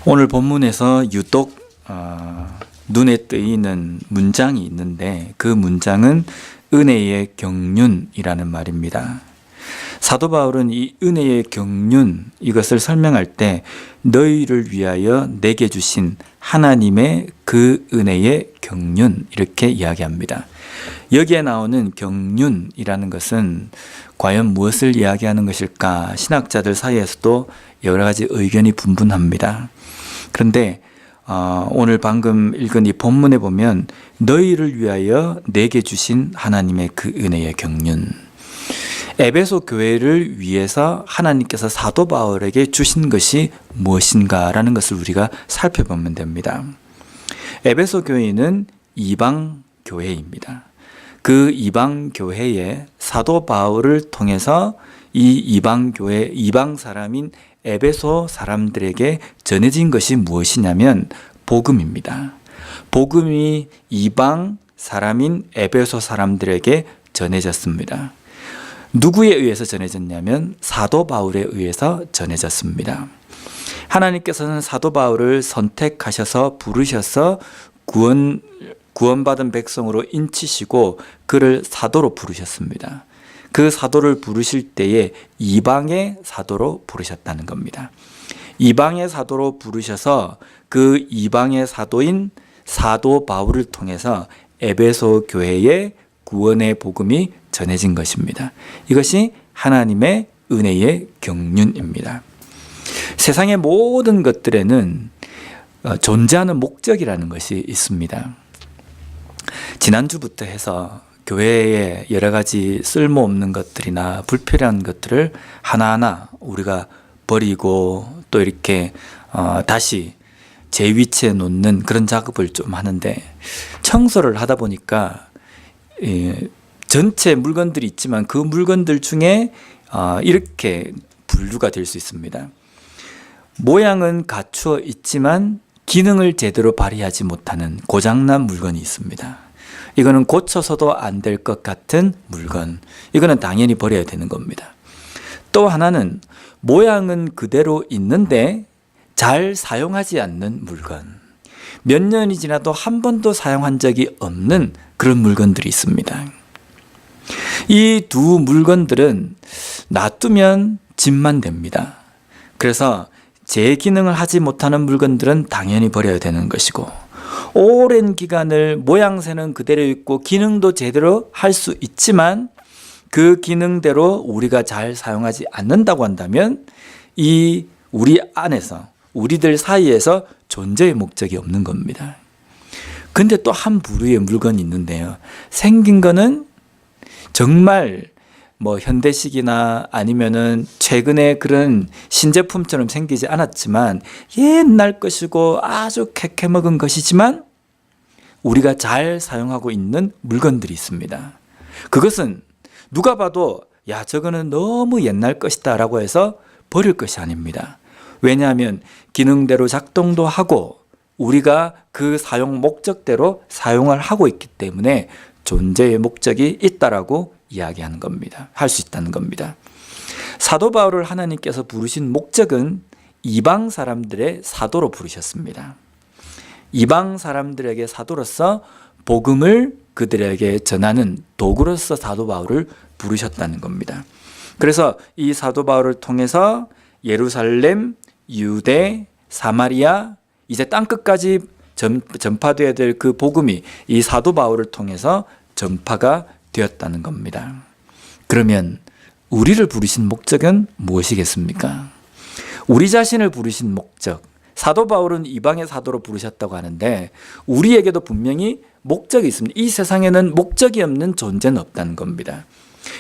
오늘 본문에서 유독 눈에 띄는 문장이 있는데 그 문장은 은혜의 경륜이라는 말입니다. 사도 바울은 이 은혜의 경륜 이것을 설명할 때 너희를 위하여 내게 주신 하나님의 그 은혜의 경륜 이렇게 이야기합니다. 여기에 나오는 경륜이라는 것은 과연 무엇을 이야기하는 것일까? 신학자들 사이에서도 여러 가지 의견이 분분합니다. 그런데 오늘 방금 읽은 이 본문에 보면 너희를 위하여 내게 주신 하나님의 그 은혜의 경륜, 에베소 교회를 위해서 하나님께서 사도 바울에게 주신 것이 무엇인가라는 것을 우리가 살펴보면 됩니다. 에베소 교회는 이방 교회입니다. 그 이방 교회에 사도 바울을 통해서 이 이방 교회, 이방 사람인 에베소 사람들에게 전해진 것이 무엇이냐면 복음입니다. 복음이 이방 사람인 에베소 사람들에게 전해졌습니다. 누구에 의해서 전해졌냐면 사도 바울에 의해서 전해졌습니다. 하나님께서는 사도 바울을 선택하셔서 부르셔서 구원받은 백성으로 인치시고 그를 사도로 부르셨습니다. 그 사도를 부르실 때에 이방의 사도로 부르셨다는 겁니다. 이방의 사도로 부르셔서 그 이방의 사도인 사도 바울을 통해서 에베소 교회에 구원의 복음이 전해진 것입니다. 이것이 하나님의 은혜의 경륜입니다. 세상의 모든 것들에는 존재하는 목적이라는 것이 있습니다. 지난주부터 해서 교회에 여러 가지 쓸모없는 것들이나 불필요한 것들을 하나하나 우리가 버리고 또 이렇게 다시 제 위치에 놓는 그런 작업을 좀 하는데, 청소를 하다 보니까 전체 물건들이 있지만 그 물건들 중에 이렇게 분류가 될 수 있습니다. 모양은 갖추어 있지만 기능을 제대로 발휘하지 못하는 고장난 물건이 있습니다. 이거는 고쳐서도 안 될 것 같은 물건, 이거는 당연히 버려야 되는 겁니다. 또 하나는 모양은 그대로 있는데 잘 사용하지 않는 물건, 몇 년이 지나도 한 번도 사용한 적이 없는 그런 물건들이 있습니다. 이 두 물건들은 놔두면 짐만 됩니다. 그래서 제 기능을 하지 못하는 물건들은 당연히 버려야 되는 것이고, 오랜 기간을 모양새는 그대로 있고 기능도 제대로 할 수 있지만 그 기능대로 우리가 잘 사용하지 않는다고 한다면 이 우리 안에서, 우리들 사이에서 존재의 목적이 없는 겁니다. 근데 또 한 부류의 물건이 있는데요, 생긴 거는 정말 현대식이나 아니면은 최근에 그런 신제품처럼 생기지 않았지만 옛날 것이고 아주 캐캐먹은 것이지만 우리가 잘 사용하고 있는 물건들이 있습니다. 그것은 누가 봐도 야, 저거는 너무 옛날 것이다 라고 해서 버릴 것이 아닙니다. 왜냐하면 기능대로 작동도 하고 우리가 그 사용 목적대로 사용을 하고 있기 때문에 존재의 목적이 있다라고 이야기하는 겁니다. 할 수 있다는 겁니다. 사도 바울을 하나님께서 부르신 목적은 이방 사람들의 사도로 부르셨습니다. 이방 사람들에게 사도로서 복음을 그들에게 전하는 도구로서 사도 바울을 부르셨다는 겁니다. 그래서 이 사도 바울을 통해서 예루살렘, 유대, 사마리아, 이제 땅끝까지 전파되어야 될 그 복음이 이 사도 바울을 통해서 전파가 되었다는 겁니다. 그러면 우리를 부르신 목적은 무엇이겠습니까? 우리 자신을 부르신 목적, 사도 바울은 이방의 사도로 부르셨다고 하는데 우리에게도 분명히 목적이 있습니다. 이 세상에는 목적이 없는 존재는 없다는 겁니다.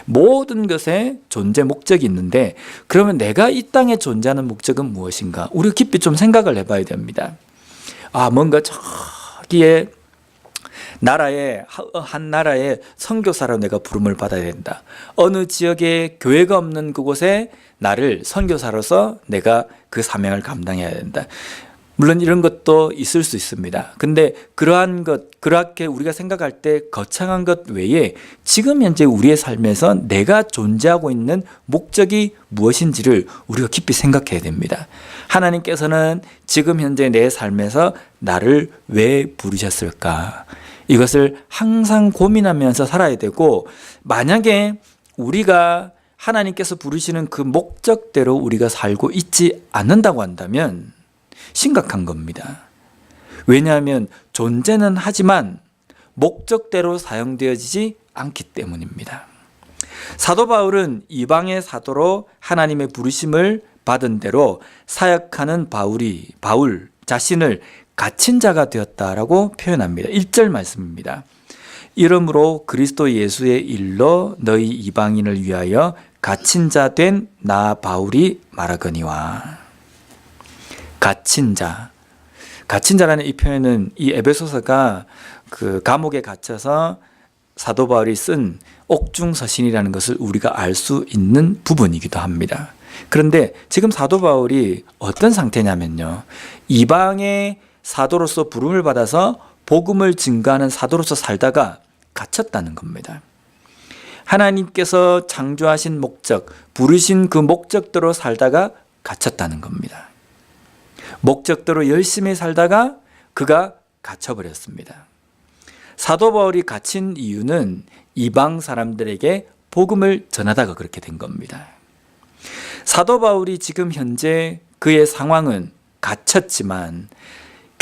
모든 것에 존재 목적이 있는데 그러면 내가 이 땅에 존재하는 목적은 무엇인가? 우리가 깊이 좀 생각을 해봐야 됩니다. 뭔가 저기에 한 나라의 선교사로 내가 부름을 받아야 된다. 어느 지역에 교회가 없는 그곳에 나를 선교사로서 내가 그 사명을 감당해야 된다. 물론 이런 것도 있을 수 있습니다. 근데 그러한 것, 그렇게 우리가 생각할 때 거창한 것 외에 지금 현재 우리의 삶에서 내가 존재하고 있는 목적이 무엇인지를 우리가 깊이 생각해야 됩니다. 하나님께서는 지금 현재 내 삶에서 나를 왜 부르셨을까? 이것을 항상 고민하면서 살아야 되고, 만약에 우리가 하나님께서 부르시는 그 목적대로 우리가 살고 있지 않는다고 한다면 심각한 겁니다. 왜냐하면 존재는 하지만 목적대로 사용되어지지 않기 때문입니다. 사도 바울은 이방의 사도로 하나님의 부르심을 받은 대로 사역하는 바울 자신을 갇힌 자가 되었다라고 표현합니다. 1절 말씀입니다. 이러므로 그리스도 예수의 일로 너희 이방인을 위하여 갇힌 자 된 나 바울이 말하거니와. 갇힌 자라는 이 표현은 이 에베소서가 그 감옥에 갇혀서 사도 바울이 쓴 옥중서신이라는 것을 우리가 알 수 있는 부분이기도 합니다. 그런데 지금 사도 바울이 어떤 상태냐면요, 이방의 사도로서 부름을 받아서 복음을 증거하는 사도로서 살다가 갇혔다는 겁니다. 하나님께서 창조하신 목적, 부르신 그 목적대로 살다가 갇혔다는 겁니다. 목적대로 열심히 살다가 그가 갇혀버렸습니다. 사도 바울이 갇힌 이유는 이방 사람들에게 복음을 전하다가 그렇게 된 겁니다. 사도 바울이 지금 현재 그의 상황은 갇혔지만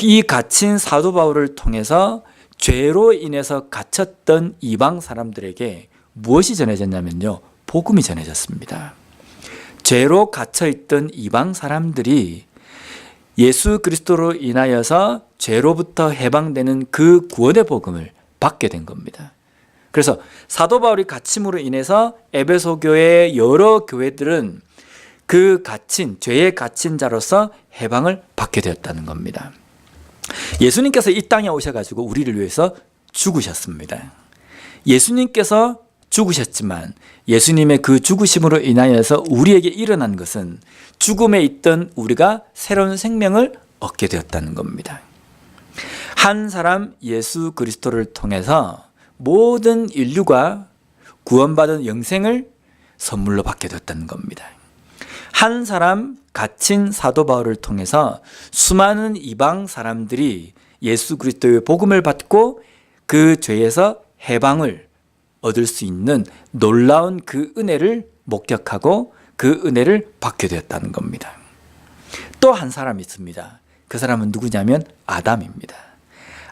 이 갇힌 사도 바울을 통해서 죄로 인해서 갇혔던 이방 사람들에게 무엇이 전해졌냐면요, 복음이 전해졌습니다. 죄로 갇혀있던 이방 사람들이 예수 그리스도로 인하여서 죄로부터 해방되는 그 구원의 복음을 받게 된 겁니다. 그래서 사도 바울이 갇힘으로 인해서 에베소 교회의 여러 교회들은 그 갇힌, 죄에 갇힌 자로서 해방을 받게 되었다는 겁니다. 예수님께서 이 땅에 오셔가지고 우리를 위해서 죽으셨습니다. 예수님께서 죽으셨지만 예수님의 그 죽으심으로 인하여서 우리에게 일어난 것은 죽음에 있던 우리가 새로운 생명을 얻게 되었다는 겁니다. 한 사람 예수 그리스도를 통해서 모든 인류가 구원받은 영생을 선물로 받게 되었다는 겁니다. 한 사람 갇힌 사도 바울을 통해서 수많은 이방 사람들이 예수 그리스도의 복음을 받고 그 죄에서 해방을 얻을 수 있는 놀라운 그 은혜를 목격하고 그 은혜를 받게 되었다는 겁니다. 또 한 사람이 있습니다. 그 사람은 누구냐면 아담입니다.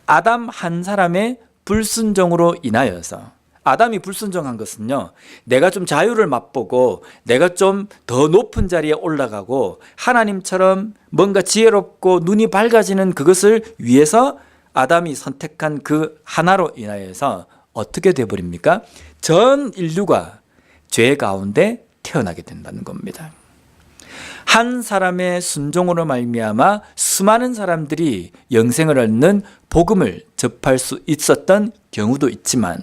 아담 한 사람의 불순종으로 인하여서, 아담이 불순종한 것은요, 내가 좀 자유를 맛보고 내가 좀 더 높은 자리에 올라가고 하나님처럼 뭔가 지혜롭고 눈이 밝아지는 그것을 위해서 아담이 선택한 그 하나로 인하여서 어떻게 되어버립니까? 전 인류가 죄 가운데 태어나게 된다는 겁니다. 한 사람의 순종으로 말미암아 수많은 사람들이 영생을 얻는 복음을 접할 수 있었던 경우도 있지만,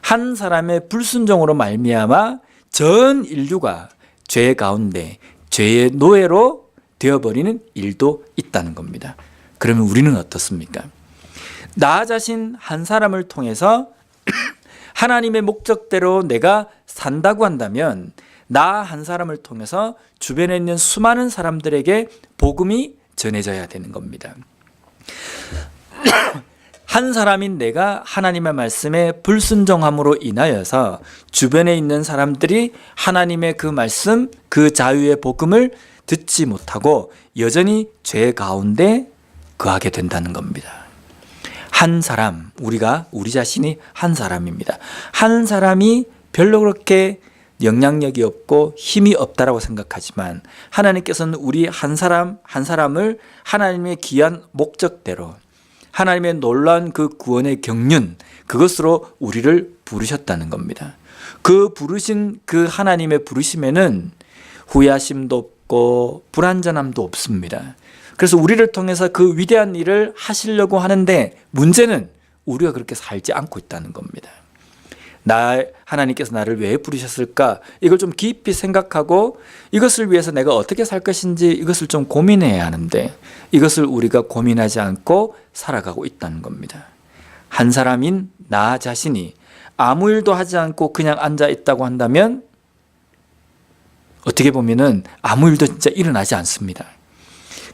한 사람의 불순종으로 말미암아 전 인류가 죄 가운데 죄의 노예로 되어버리는 일도 있다는 겁니다. 그러면 우리는 어떻습니까? 나 자신 한 사람을 통해서 하나님의 목적대로 내가 산다고 한다면 나 한 사람을 통해서 주변에 있는 수많은 사람들에게 복음이 전해져야 되는 겁니다. 한 사람인 내가 하나님의 말씀에 불순종함으로 인하여서 주변에 있는 사람들이 하나님의 그 말씀, 그 자유의 복음을 듣지 못하고 여전히 죄 가운데 거하게 된다는 겁니다. 한 사람, 우리 자신이 한 사람입니다. 한 사람이 별로 그렇게 영향력이 없고 힘이 없다라고 생각하지만 하나님께서는 우리 한 사람을 하나님의 귀한 목적대로, 하나님의 놀라운 그 구원의 경륜, 그것으로 우리를 부르셨다는 겁니다. 그 부르신 그 하나님의 부르심에는 후회하심도 없고 불완전함도 없습니다. 그래서 우리를 통해서 그 위대한 일을 하시려고 하는데 문제는 우리가 그렇게 살지 않고 있다는 겁니다. 하나님께서 나를 왜 부르셨을까? 이걸 좀 깊이 생각하고 이것을 위해서 내가 어떻게 살 것인지 이것을 좀 고민해야 하는데 이것을 우리가 고민하지 않고 살아가고 있다는 겁니다. 한 사람인 나 자신이 아무 일도 하지 않고 그냥 앉아 있다고 한다면 어떻게 보면은 아무 일도 진짜 일어나지 않습니다.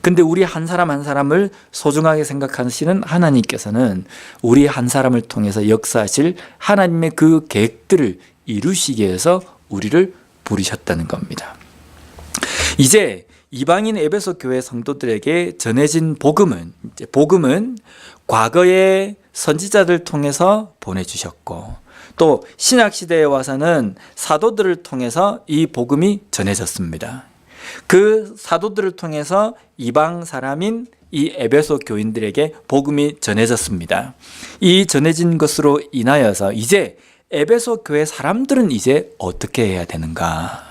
근데 우리 한 사람 한 사람을 소중하게 생각하시는 하나님께서는 우리 한 사람을 통해서 역사하실 하나님의 그 계획들을 이루시기 위해서 우리를 부르셨다는 겁니다. 이제 이방인 에베소 교회 성도들에게 전해진 복음은 과거의 선지자들 통해서 보내주셨고 또 신약시대에 와서는 사도들을 통해서 이 복음이 전해졌습니다. 그 사도들을 통해서 이방 사람인 이 에베소 교인들에게 복음이 전해졌습니다. 이 전해진 것으로 인하여서 이제 에베소 교회 사람들은 이제 어떻게 해야 되는가?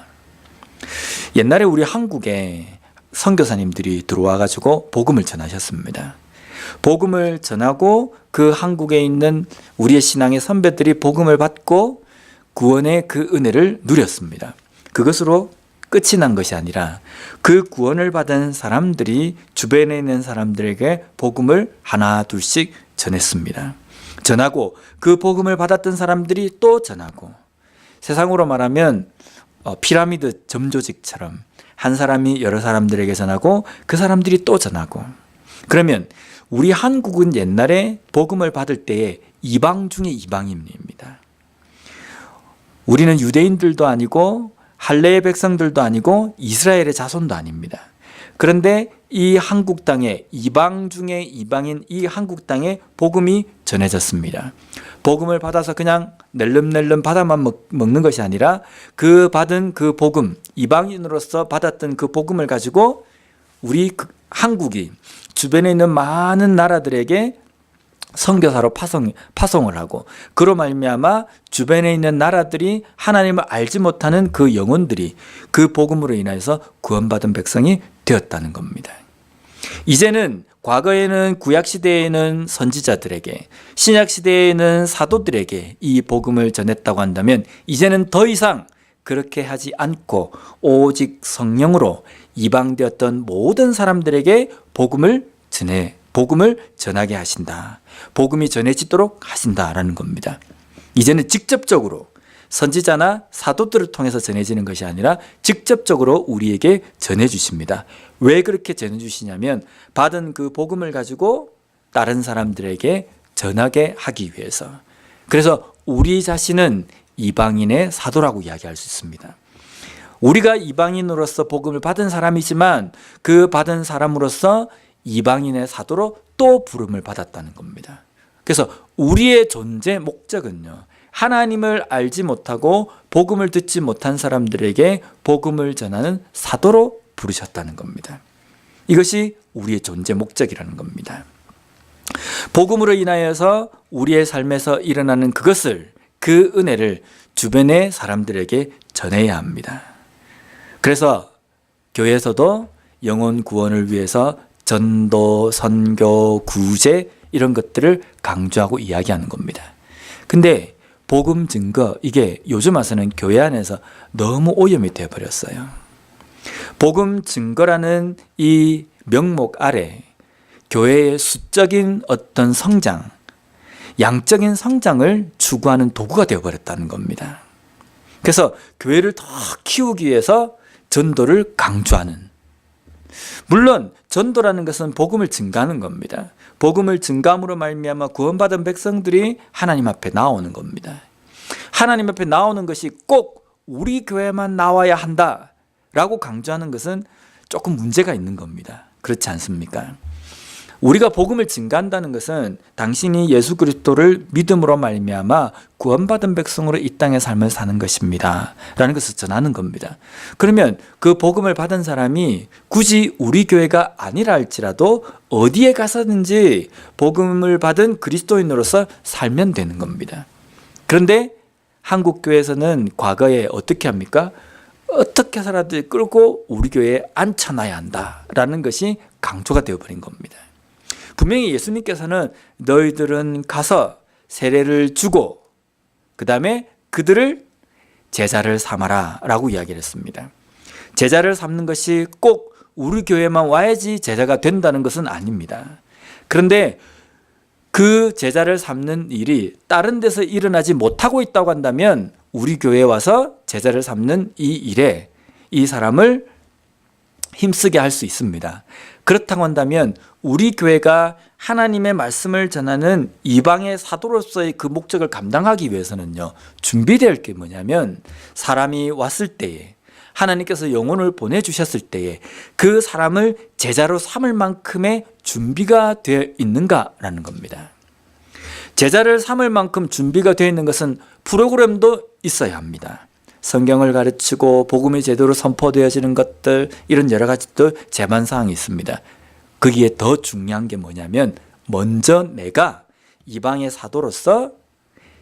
옛날에 우리 한국에 선교사님들이 들어와 가지고 복음을 전하셨습니다. 복음을 전하고 그 한국에 있는 우리의 신앙의 선배들이 복음을 받고 구원의 그 은혜를 누렸습니다. 그것으로 끝이 난 것이 아니라 그 구원을 받은 사람들이 주변에 있는 사람들에게 복음을 하나 둘씩 전했습니다. 전하고 그 복음을 받았던 사람들이 또 전하고 세상으로 말하면 피라미드 점조직처럼 한 사람이 여러 사람들에게 전하고 그 사람들이 또 전하고 그러면 우리 한국은 옛날에 복음을 받을 때에 이방 중에 이방인입니다. 우리는 유대인들도 아니고 할례의 백성들도 아니고 이스라엘의 자손도 아닙니다. 그런데 이 한국 땅에 이방 중에 이방인 이 한국 땅에 복음이 전해졌습니다. 복음을 받아서 그냥 낼름낼름 받아만 먹는 것이 아니라 그 받은 그 복음, 이방인으로서 받았던 그 복음을 가지고 우리 한국이 주변에 있는 많은 나라들에게 선교사로 파송을 하고 그로 말미암아 주변에 있는 나라들이 하나님을 알지 못하는 그 영혼들이 그 복음으로 인해서 구원받은 백성이 되었다는 겁니다. 이제는 과거에는 구약시대에는 선지자들에게 신약시대에는 사도들에게 이 복음을 전했다고 한다면 이제는 더 이상 그렇게 하지 않고 오직 성령으로 이방되었던 모든 사람들에게 복음을 전하게 하신다. 복음이 전해지도록 하신다라는 겁니다. 이제는 직접적으로 선지자나 사도들을 통해서 전해지는 것이 아니라 직접적으로 우리에게 전해주십니다. 왜 그렇게 전해주시냐면 받은 그 복음을 가지고 다른 사람들에게 전하게 하기 위해서. 그래서 우리 자신은 이방인의 사도라고 이야기할 수 있습니다. 우리가 이방인으로서 복음을 받은 사람이지만 그 받은 사람으로서 이방인의 사도로 또 부름을 받았다는 겁니다. 그래서 우리의 존재 목적은요, 하나님을 알지 못하고 복음을 듣지 못한 사람들에게 복음을 전하는 사도로 부르셨다는 겁니다. 이것이 우리의 존재 목적이라는 겁니다. 복음으로 인하여서 우리의 삶에서 일어나는 그것을, 그 은혜를 주변의 사람들에게 전해야 합니다. 그래서 교회에서도 영혼 구원을 위해서 전도, 선교, 구제 이런 것들을 강조하고 이야기하는 겁니다. 근데 복음 증거, 이게 요즘 와서는 교회 안에서 너무 오염이 되어버렸어요. 복음 증거라는 이 명목 아래 교회의 수적인 어떤 성장, 양적인 성장을 추구하는 도구가 되어버렸다는 겁니다. 그래서 교회를 더 키우기 위해서 전도를 강조하는, 물론 전도라는 것은 복음을 증가하는 겁니다. 복음을 증가함으로 말미암아 구원받은 백성들이 하나님 앞에 나오는 겁니다. 하나님 앞에 나오는 것이 꼭 우리 교회만 나와야 한다라고 강조하는 것은 조금 문제가 있는 겁니다. 그렇지 않습니까? 우리가 복음을 증가한다는 것은 당신이 예수 그리스도를 믿음으로 말미암아 구원받은 백성으로 이 땅의 삶을 사는 것입니다 라는 것을 전하는 겁니다. 그러면 그 복음을 받은 사람이 굳이 우리 교회가 아니라 할지라도 어디에 가서든지 복음을 받은 그리스도인으로서 살면 되는 겁니다. 그런데 한국 교회에서는 과거에 어떻게 합니까? 어떻게 살아도 끌고 우리 교회에 앉혀놔야 한다라는 것이 강조가 되어버린 겁니다. 분명히 예수님께서는 너희들은 가서 세례를 주고 그 다음에 그들을 제자를 삼아라 라고 이야기를 했습니다. 제자를 삼는 것이 꼭 우리 교회만 와야지 제자가 된다는 것은 아닙니다. 그런데 그 제자를 삼는 일이 다른 데서 일어나지 못하고 있다고 한다면 우리 교회에 와서 제자를 삼는 이 일에 이 사람을 힘쓰게 할 수 있습니다. 그렇다고 한다면 우리 교회가 하나님의 말씀을 전하는 이방의 사도로서의 그 목적을 감당하기 위해서는요, 준비되어 게 뭐냐면 사람이 왔을 때에, 하나님께서 영혼을 보내주셨을 때에 그 사람을 제자로 삼을 만큼의 준비가 되어 있는가라는 겁니다. 제자를 삼을 만큼 준비가 되어 있는 것은 프로그램도 있어야 합니다. 성경을 가르치고 복음이 제대로 선포되어지는 것들, 이런 여러 가지도 제반사항이 있습니다. 거기에 더 중요한 게 뭐냐면 먼저 내가 이방의 사도로서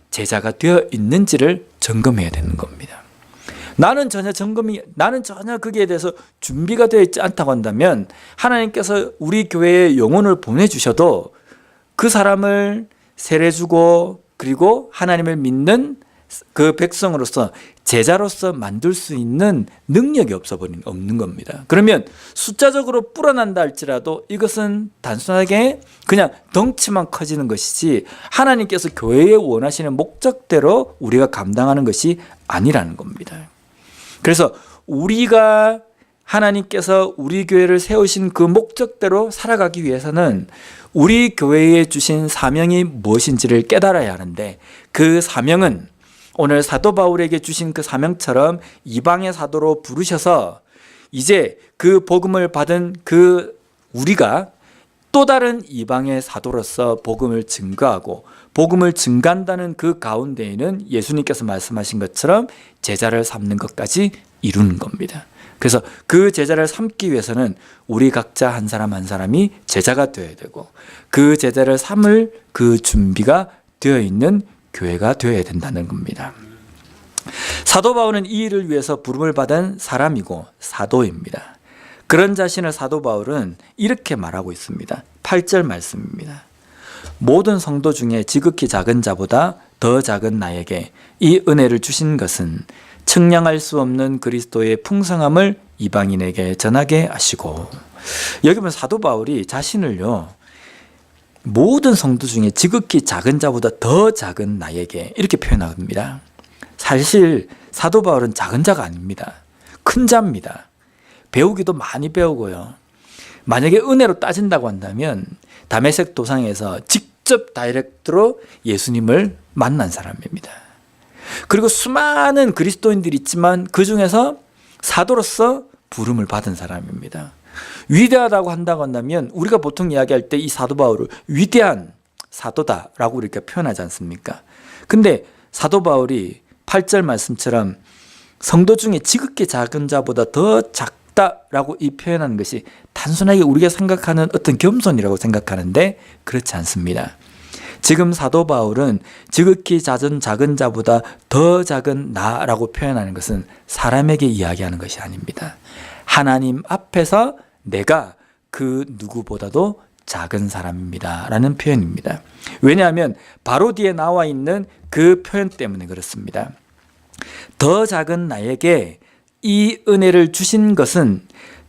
제자가 되어 있는지를 점검해야 되는 겁니다. 나는 전혀 거기에 대해서 준비가 되어 있지 않다고 한다면 하나님께서 우리 교회에 영혼을 보내주셔도 그 사람을 세례주고 그리고 하나님을 믿는 그 백성으로서 제자로서 만들 수 있는 능력이 없는 겁니다. 그러면 숫자적으로 불어난다 할지라도 이것은 단순하게 그냥 덩치만 커지는 것이지 하나님께서 교회에 원하시는 목적대로 우리가 감당하는 것이 아니라는 겁니다. 그래서 우리가 하나님께서 우리 교회를 세우신 그 목적대로 살아가기 위해서는 우리 교회에 주신 사명이 무엇인지를 깨달아야 하는데, 그 사명은 오늘 사도 바울에게 주신 그 사명처럼 이방의 사도로 부르셔서 이제 그 복음을 받은 그 우리가 또 다른 이방의 사도로서 복음을 증거하고, 복음을 증거한다는 그 가운데에는 예수님께서 말씀하신 것처럼 제자를 삼는 것까지 이루는 겁니다. 그래서 그 제자를 삼기 위해서는 우리 각자 한 사람 한 사람이 제자가 되어야 되고, 그 제자를 삼을 그 준비가 되어 있는 교회가 되어야 된다는 겁니다. 사도 바울은 이 일을 위해서 부름을 받은 사람이고 사도입니다. 그런 자신을 사도 바울은 이렇게 말하고 있습니다. 8절 말씀입니다. 모든 성도 중에 지극히 작은 자보다 더 작은 나에게 이 은혜를 주신 것은 측량할 수 없는 그리스도의 풍성함을 이방인에게 전하게 하시고, 여기 보면 사도 바울이 자신을요, 모든 성도 중에 지극히 작은 자보다 더 작은 나에게 이렇게 표현합니다. 사실 사도 바울은 작은 자가 아닙니다. 큰 자입니다. 배우기도 많이 배우고요. 만약에 은혜로 따진다고 한다면 다메섹 도상에서 직접 다이렉트로 예수님을 만난 사람입니다. 그리고 수많은 그리스도인들이 있지만 그 중에서 사도로서 부름을 받은 사람입니다. 위대하다고 한다고 한다면 우리가 보통 이야기할 때 이 사도 바울을 위대한 사도다라고 이렇게 표현하지 않습니까? 근데 사도 바울이 8절 말씀처럼 성도 중에 지극히 작은 자보다 더 작다라고 이 표현하는 것이 단순하게 우리가 생각하는 어떤 겸손이라고 생각하는데 그렇지 않습니다. 지금 사도 바울은 지극히 작은 자보다 더 작은 나라고 표현하는 것은 사람에게 이야기하는 것이 아닙니다. 하나님 앞에서 내가 그 누구보다도 작은 사람입니다 라는 표현입니다. 왜냐하면 바로 뒤에 나와 있는 그 표현 때문에 그렇습니다. 더 작은 나에게 이 은혜를 주신 것은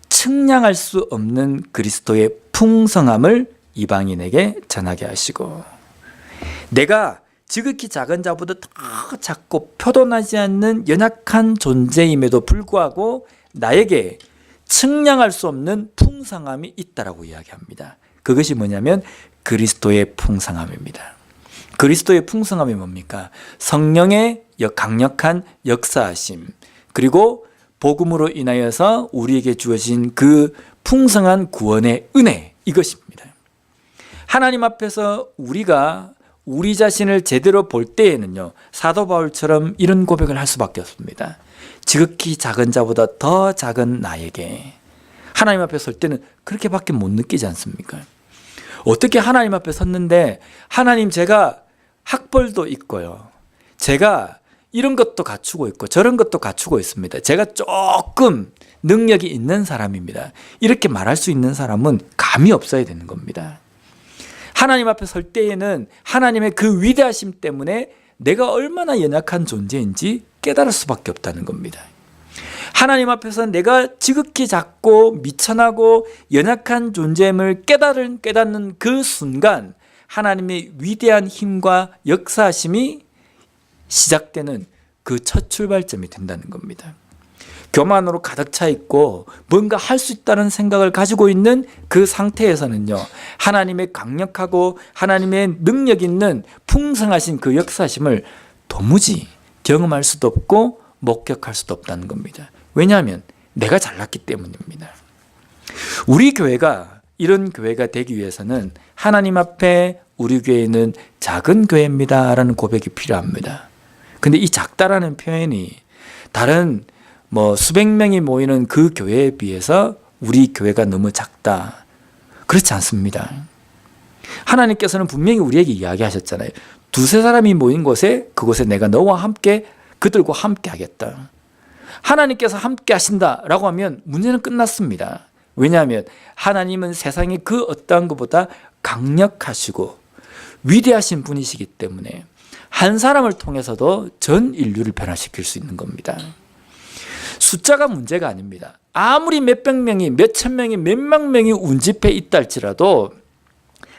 측량할 수 없는 그리스도의 풍성함을 이방인에게 전하게 하시고, 내가 지극히 작은 자보다 더 작고 표도나지 않는 연약한 존재임에도 불구하고 나에게 측량할 수 없는 풍성함이 있다라고 이야기합니다. 그것이 뭐냐면 그리스도의 풍성함입니다. 그리스도의 풍성함이 뭡니까? 성령의 강력한 역사하심, 그리고 복음으로 인하여서 우리에게 주어진 그 풍성한 구원의 은혜, 이것입니다. 하나님 앞에서 우리가 우리 자신을 제대로 볼 때에는요, 사도 바울처럼 이런 고백을 할 수밖에 없습니다. 지극히 작은 자보다 더 작은 나에게. 하나님 앞에 설 때는 그렇게밖에 못 느끼지 않습니까? 어떻게 하나님 앞에 섰는데, 하나님, 제가 학벌도 있고요, 제가 이런 것도 갖추고 있고 저런 것도 갖추고 있습니다, 제가 조금 능력이 있는 사람입니다, 이렇게 말할 수 있는 사람은 감이 없어야 되는 겁니다. 하나님 앞에 설 때에는 하나님의 그 위대하심 때문에 내가 얼마나 연약한 존재인지 깨달을 수밖에 없다는 겁니다. 하나님 앞에서 내가 지극히 작고 미천하고 연약한 존재임을 깨닫는 그 순간 하나님의 위대한 힘과 역사하심이 시작되는 그 첫 출발점이 된다는 겁니다. 교만으로 가득 차 있고 뭔가 할 수 있다는 생각을 가지고 있는 그 상태에서는요, 하나님의 강력하고 하나님의 능력 있는 풍성하신 그 역사심을 도무지 경험할 수도 없고 목격할 수도 없다는 겁니다. 왜냐하면 내가 잘났기 때문입니다. 우리 교회가 이런 교회가 되기 위해서는 하나님 앞에 우리 교회는 작은 교회입니다 라는 고백이 필요합니다. 근데 이 작다라는 표현이 다른 수백 명이 모이는 그 교회에 비해서 우리 교회가 너무 작다, 그렇지 않습니다. 하나님께서는 분명히 우리에게 이야기하셨잖아요. 두세 사람이 모인 곳에 그곳에 내가 너와 함께 그들과 함께 하겠다. 하나님께서 함께 하신다라고 하면 문제는 끝났습니다. 왜냐하면 하나님은 세상의 그 어떠한 것보다 강력하시고 위대하신 분이시기 때문에 한 사람을 통해서도 전 인류를 변화시킬 수 있는 겁니다. 숫자가 문제가 아닙니다. 아무리 몇백 명이, 몇천 명이, 몇만 명이 운집해 있다 할지라도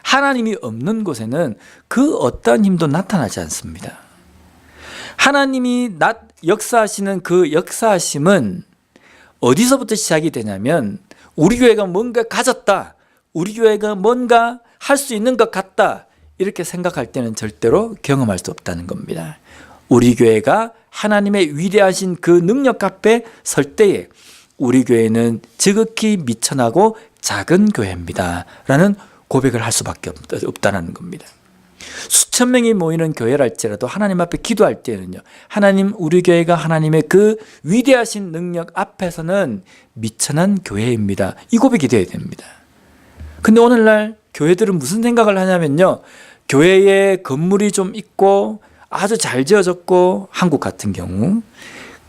하나님이 없는 곳에는 그 어떠한 힘도 나타나지 않습니다. 하나님이 역사하시는 그 역사하심은 어디서부터 시작이 되냐면, 우리 교회가 뭔가 가졌다, 우리 교회가 뭔가 할 수 있는 것 같다, 이렇게 생각할 때는 절대로 경험할 수 없다는 겁니다. 우리 교회가 하나님의 위대하신 그 능력 앞에 설 때에 우리 교회는 지극히 미천하고 작은 교회입니다 라는 고백을 할 수밖에 없다는 겁니다. 수천 명이 모이는 교회랄지라도 하나님 앞에 기도할 때는요, 하나님, 우리 교회가 하나님의 그 위대하신 능력 앞에서는 미천한 교회입니다, 이 고백이 되어야 됩니다. 근데 오늘날 교회들은 무슨 생각을 하냐면요, 교회에 건물이 좀 있고 아주 잘 지어졌고, 한국 같은 경우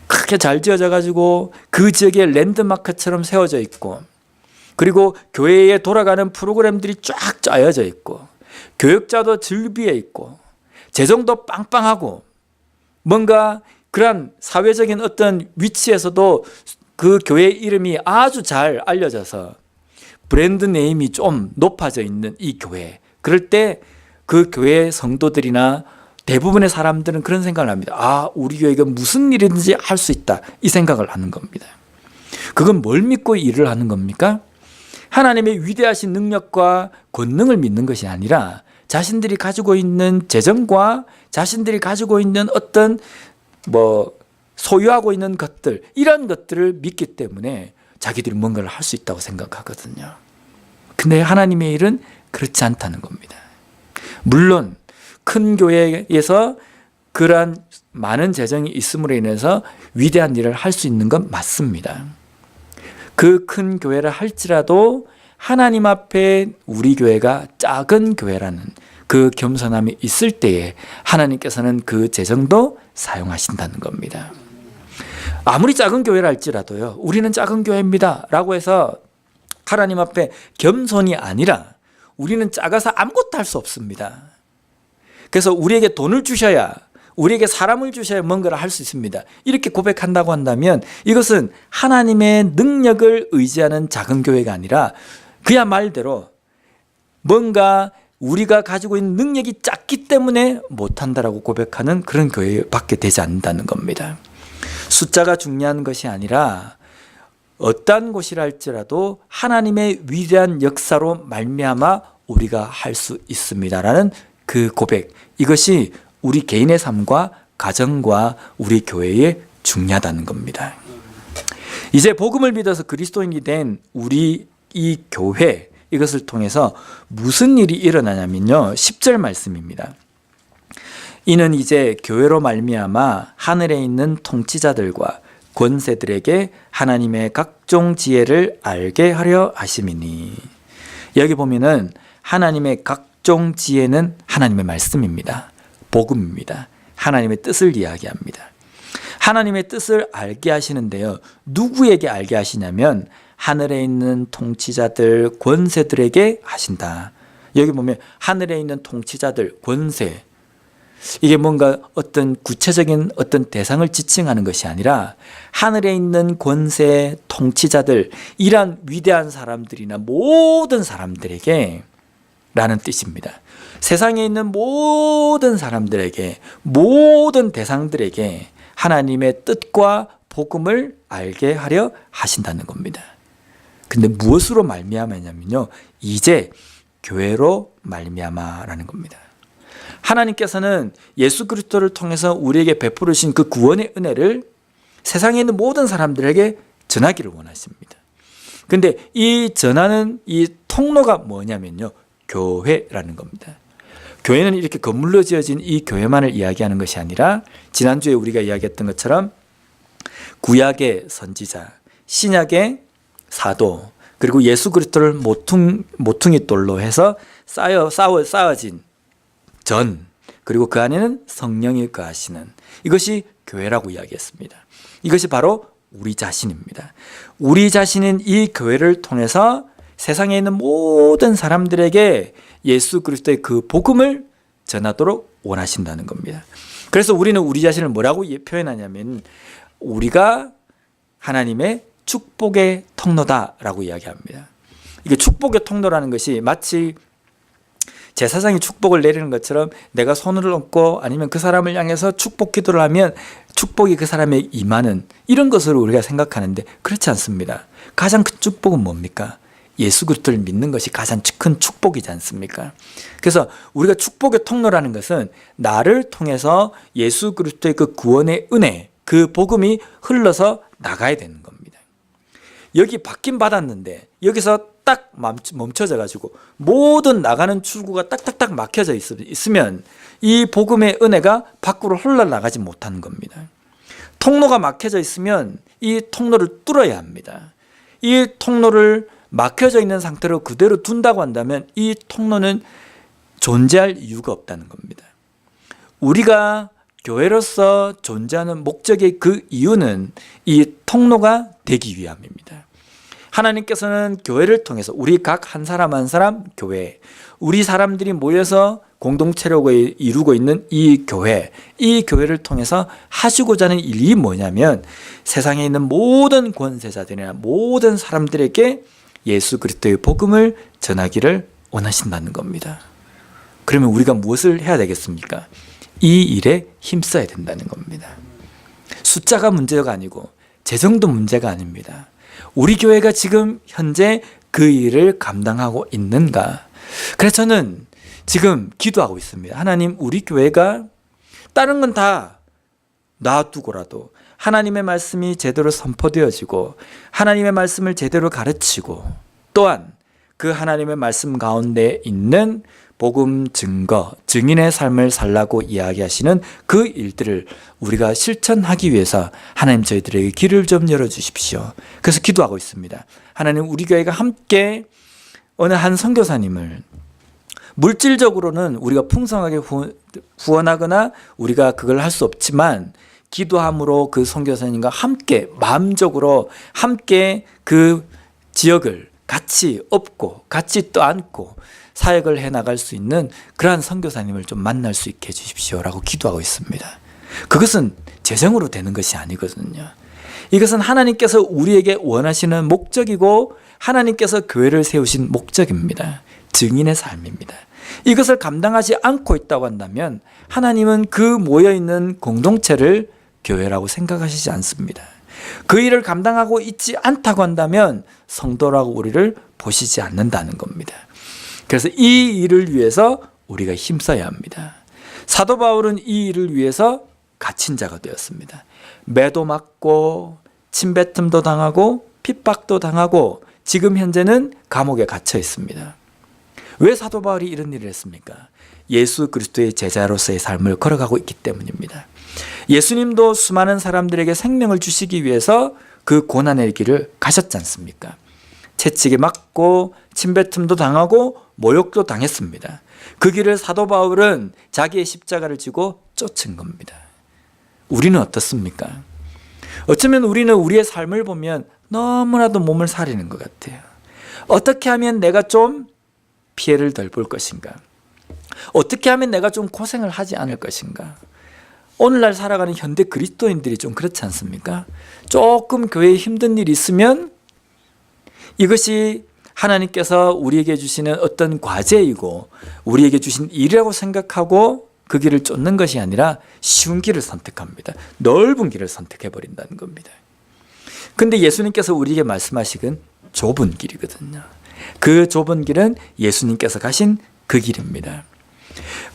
크게 잘 지어져 가지고 그 지역에 랜드마크처럼 세워져 있고, 그리고 교회에 돌아가는 프로그램들이 쫙 짜여져 있고, 교육자도 즐비해 있고, 재정도 빵빵하고, 뭔가 그런 사회적인 어떤 위치에서도 그 교회 이름이 아주 잘 알려져서 브랜드 네임이 좀 높아져 있는 이 교회, 그럴 때 그 교회 성도들이나 대부분의 사람들은 그런 생각을 합니다. 아, 우리 교회가 무슨 일이든지 할 수 있다, 이 생각을 하는 겁니다. 그건 뭘 믿고 일을 하는 겁니까? 하나님의 위대하신 능력과 권능을 믿는 것이 아니라 자신들이 가지고 있는 재정과 자신들이 가지고 있는 어떤 소유하고 있는 것들, 이런 것들을 믿기 때문에 자기들이 뭔가를 할 수 있다고 생각하거든요. 근데 하나님의 일은 그렇지 않다는 겁니다. 물론 큰 교회에서 그러한 많은 재정이 있음으로 인해서 위대한 일을 할 수 있는 건 맞습니다. 그 큰 교회를 할지라도 하나님 앞에 우리 교회가 작은 교회라는 그 겸손함이 있을 때에 하나님께서는 그 재정도 사용하신다는 겁니다. 아무리 작은 교회라 할지라도요, 우리는 작은 교회입니다 라고 해서 하나님 앞에 겸손이 아니라 우리는 작아서 아무것도 할 수 없습니다. 그래서 우리에게 돈을 주셔야, 우리에게 사람을 주셔야 뭔가를 할 수 있습니다, 이렇게 고백한다고 한다면 이것은 하나님의 능력을 의지하는 작은 교회가 아니라 그야 말대로 뭔가 우리가 가지고 있는 능력이 작기 때문에 못한다라고 고백하는 그런 교회밖에 되지 않는다는 겁니다. 숫자가 중요한 것이 아니라 어떠한 곳이라 할지라도 하나님의 위대한 역사로 말미암아 우리가 할 수 있습니다라는 그 고백, 이것이 우리 개인의 삶과 가정과 우리 교회에 중요하다는 겁니다. 이제 복음을 믿어서 그리스도인이 된 우리 이 교회, 이것을 통해서 무슨 일이 일어나냐면요, 10절 말씀입니다. 이는 이제 교회로 말미암아 하늘에 있는 통치자들과 권세들에게 하나님의 각종 지혜를 알게 하려 하심이니. 여기 보면은 하나님의 각종 지혜는 하나님의 말씀입니다. 복음입니다. 하나님의 뜻을 이야기합니다. 하나님의 뜻을 알게 하시는데요, 누구에게 알게 하시냐면 하늘에 있는 통치자들, 권세들에게 하신다. 여기 보면 하늘에 있는 통치자들, 권세, 이게 뭔가 어떤 구체적인 어떤 대상을 지칭하는 것이 아니라 하늘에 있는 권세, 통치자들, 이러한 위대한 사람들이나 모든 사람들에게 라는 뜻입니다. 세상에 있는 모든 사람들에게, 모든 대상들에게 하나님의 뜻과 복음을 알게 하려 하신다는 겁니다. 근데 무엇으로 말미암았냐면요, 이제 교회로 말미암아라는 겁니다. 하나님께서는 예수 그리스도를 통해서 우리에게 베푸르신 그 구원의 은혜를 세상에 있는 모든 사람들에게 전하기를 원하십니다. 근데 이 전하는 이 통로가 뭐냐면요, 교회라는 겁니다. 교회는 이렇게 건물로 지어진 이 교회만을 이야기하는 것이 아니라 지난주에 우리가 이야기했던 것처럼 구약의 선지자, 신약의 사도, 그리고 예수 그리스도를 모퉁이 돌로 해서 쌓아진 전, 그리고 그 안에는 성령이 거하시는, 이것이 교회라고 이야기했습니다. 이것이 바로 우리 자신입니다. 우리 자신인 이 교회를 통해서 세상에 있는 모든 사람들에게 예수 그리스도의 그 복음을 전하도록 원하신다는 겁니다. 그래서 우리는 우리 자신을 뭐라고 표현하냐면 우리가 하나님의 축복의 통로다라고 이야기합니다. 이게 축복의 통로라는 것이 마치 제사장이 축복을 내리는 것처럼 내가 손을 얹고 아니면 그 사람을 향해서 축복 기도를 하면 축복이 그 사람에게 임하는, 이런 것으로 우리가 생각하는데 그렇지 않습니다. 가장 큰 축복은 뭡니까? 예수 그리스도를 믿는 것이 가장 큰 축복이지 않습니까? 그래서 우리가 축복의 통로라는 것은 나를 통해서 예수 그리스도의 그 구원의 은혜, 그 복음이 흘러서 나가야 되는 겁니다. 여기 받긴 받았는데 여기서 딱 멈춰져 가지고 모든 나가는 출구가 딱딱딱 막혀져 있으면 이 복음의 은혜가 밖으로 흘러나가지 못하는 겁니다. 통로가 막혀져 있으면 이 통로를 뚫어야 합니다. 이 통로를 막혀져 있는 상태로 그대로 둔다고 한다면 이 통로는 존재할 이유가 없다는 겁니다. 우리가 교회로서 존재하는 목적의 그 이유는 이 통로가 되기 위함입니다. 하나님께서는 교회를 통해서 우리 각 한 사람 한 사람 교회, 우리 사람들이 모여서 공동체로 이루고 있는 이 교회를 통해서 하시고자 하는 일이 뭐냐면 세상에 있는 모든 권세자들이나 모든 사람들에게 예수 그리스도의 복음을 전하기를 원하신다는 겁니다. 그러면 우리가 무엇을 해야 되겠습니까? 이 일에 힘써야 된다는 겁니다. 숫자가 문제가 아니고 재정도 문제가 아닙니다. 우리 교회가 지금 현재 그 일을 감당하고 있는가? 그래서 저는 지금 기도하고 있습니다. 하나님, 우리 교회가 다른 건 다 놔두고라도 하나님의 말씀이 제대로 선포되어지고 하나님의 말씀을 제대로 가르치고 또한 그 하나님의 말씀 가운데 있는 복음 증거, 증인의 삶을 살라고 이야기하시는 그 일들을 우리가 실천하기 위해서 하나님 저희들에게 길을 좀 열어주십시오. 그래서 기도하고 있습니다. 하나님, 우리 교회가 함께 어느 한 선교사님을 물질적으로는 우리가 풍성하게 후원하거나 우리가 그걸 할 수 없지만 기도함으로 그 선교사님과 함께 마음적으로 함께 그 지역을 같이 업고 같이 떠안고 사역을 해나갈 수 있는 그러한 선교사님을 좀 만날 수 있게 해주십시오라고 기도하고 있습니다. 그것은 재정으로 되는 것이 아니거든요. 이것은 하나님께서 우리에게 원하시는 목적이고 하나님께서 교회를 세우신 목적입니다. 증인의 삶입니다. 이것을 감당하지 않고 있다고 한다면 하나님은 그 모여있는 공동체를 교회라고 생각하시지 않습니다. 그 일을 감당하고 있지 않다고 한다면 성도라고 우리를 보시지 않는다는 겁니다. 그래서 이 일을 위해서 우리가 힘써야 합니다. 사도 바울은 이 일을 위해서 갇힌 자가 되었습니다. 매도 맞고 침뱉음도 당하고 핍박도 당하고 지금 현재는 감옥에 갇혀 있습니다. 왜 사도 바울이 이런 일을 했습니까? 예수 그리스도의 제자로서의 삶을 걸어가고 있기 때문입니다. 예수님도 수많은 사람들에게 생명을 주시기 위해서 그 고난의 길을 가셨지 않습니까? 채찍에 맞고 침뱉음도 당하고 모욕도 당했습니다. 그 길을 사도 바울은 자기의 십자가를 지고 쫓은 겁니다. 우리는 어떻습니까? 어쩌면 우리는 우리의 삶을 보면 너무나도 몸을 사리는 것 같아요. 어떻게 하면 내가 좀 피해를 덜 볼 것인가? 어떻게 하면 내가 좀 고생을 하지 않을 것인가? 오늘날 살아가는 현대 그리스도인들이 좀 그렇지 않습니까? 조금 교회에 힘든 일이 있으면 이것이 하나님께서 우리에게 주시는 어떤 과제이고 우리에게 주신 일이라고 생각하고 그 길을 쫓는 것이 아니라 쉬운 길을 선택합니다. 넓은 길을 선택해버린다는 겁니다. 근데 예수님께서 우리에게 말씀하시긴 좁은 길이거든요. 그 좁은 길은 예수님께서 가신 그 길입니다.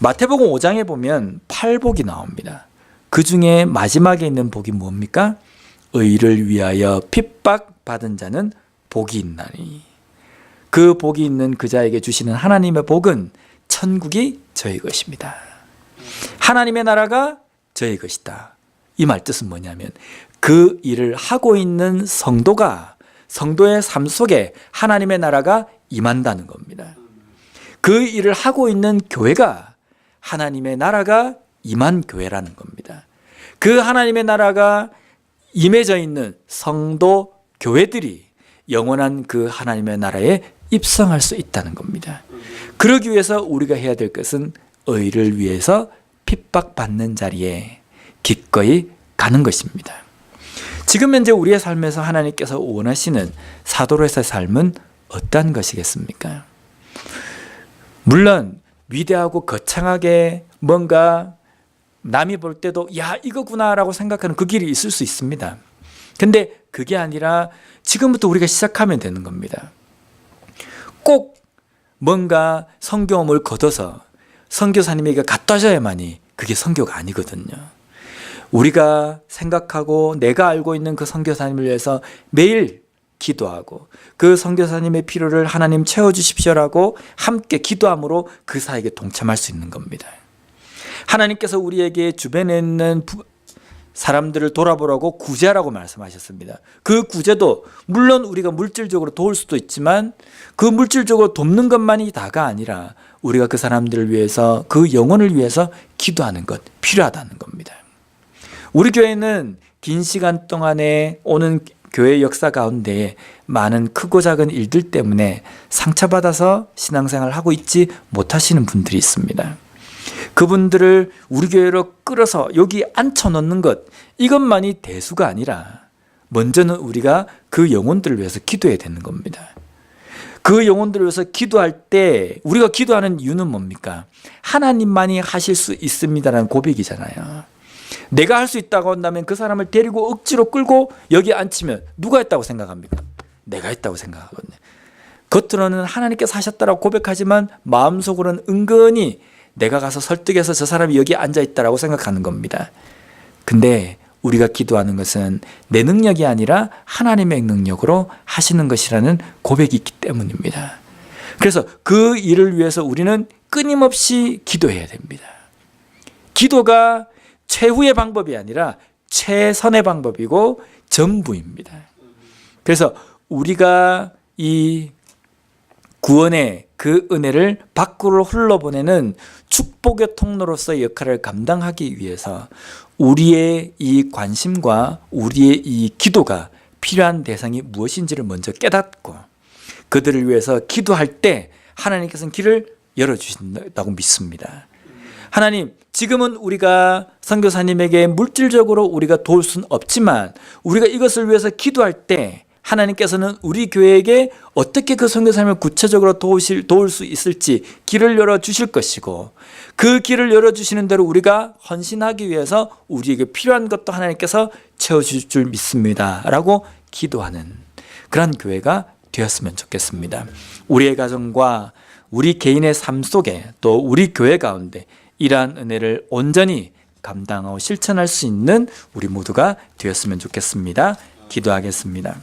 마태복음 5장에 보면 8복이 나옵니다. 그 중에 마지막에 있는 복이 뭡니까? 의를 위하여 핍박받은 자는 복이 있나니. 그 복이 있는 그 자에게 주시는 하나님의 복은 천국이 저의 것입니다. 하나님의 나라가 저의 것이다. 이 말 뜻은 뭐냐면 그 일을 하고 있는 성도가 성도의 삶 속에 하나님의 나라가 임한다는 겁니다. 그 일을 하고 있는 교회가 하나님의 나라가 임한 교회라는 겁니다. 그 하나님의 나라가 임해져 있는 성도 교회들이 영원한 그 하나님의 나라에 입성할 수 있다는 겁니다. 그러기 위해서 우리가 해야 될 것은 의를 위해서 핍박받는 자리에 기꺼이 가는 것입니다. 지금 현재 우리의 삶에서 하나님께서 원하시는 사도로서의 삶은 어떤 것이겠습니까? 물론 위대하고 거창하게 뭔가 남이 볼 때도 야 이거구나 라고 생각하는 그 길이 있을 수 있습니다. 근데 그게 아니라 지금부터 우리가 시작하면 되는 겁니다. 꼭 뭔가 성경험을 거둬서 선교사님에게 갖다 줘야만이 그게 선교가 아니거든요. 우리가 생각하고 내가 알고 있는 그 선교사님을 위해서 매일 기도하고 그 선교사님의 필요를 하나님 채워주십시오라고 함께 기도함으로 그 사에게 동참할 수 있는 겁니다. 하나님께서 우리에게 주변에 있는 사람들을 돌아보라고 구제하라고 말씀하셨습니다. 그 구제도 물론 우리가 물질적으로 도울 수도 있지만 그 물질적으로 돕는 것만이 다가 아니라 우리가 그 사람들을 위해서 그 영혼을 위해서 기도하는 것 필요하다는 겁니다. 우리 교회는 긴 시간 동안에 오는 교회 역사 가운데 많은 크고 작은 일들 때문에 상처받아서 신앙생활을 하고 있지 못하시는 분들이 있습니다. 그분들을 우리 교회로 끌어서 여기 앉혀놓는 것 이것만이 대수가 아니라 먼저는 우리가 그 영혼들을 위해서 기도해야 되는 겁니다. 그 영혼들을 위해서 기도할 때 우리가 기도하는 이유는 뭡니까? 하나님만이 하실 수 있습니다라는 고백이잖아요. 내가 할 수 있다고 한다면 그 사람을 데리고 억지로 끌고 여기 앉히면 누가 했다고 생각합니까? 내가 했다고 생각하거든요. 겉으로는 하나님께서 하셨다라고 고백하지만 마음속으로는 은근히 내가 가서 설득해서 저 사람이 여기 앉아있다라고 생각하는 겁니다. 근데 우리가 기도하는 것은 내 능력이 아니라 하나님의 능력으로 하시는 것이라는 고백이 있기 때문입니다. 그래서 그 일을 위해서 우리는 끊임없이 기도해야 됩니다. 기도가 최후의 방법이 아니라 최선의 방법이고 전부입니다. 그래서 우리가 이 구원의 그 은혜를 밖으로 흘러보내는 축복의 통로로서의 역할을 감당하기 위해서 우리의 이 관심과 우리의 이 기도가 필요한 대상이 무엇인지를 먼저 깨닫고 그들을 위해서 기도할 때 하나님께서는 길을 열어주신다고 믿습니다. 하나님, 지금은 우리가 선교사님에게 물질적으로 우리가 도울 수는 없지만 우리가 이것을 위해서 기도할 때 하나님께서는 우리 교회에게 어떻게 그 선교사님을 구체적으로 도울 수 있을지 길을 열어주실 것이고 그 길을 열어주시는 대로 우리가 헌신하기 위해서 우리에게 필요한 것도 하나님께서 채워주실 줄 믿습니다 라고 기도하는 그런 교회가 되었으면 좋겠습니다. 우리의 가정과 우리 개인의 삶 속에 또 우리 교회 가운데 이러한 은혜를 온전히 감당하고 실천할 수 있는 우리 모두가 되었으면 좋겠습니다. 기도하겠습니다.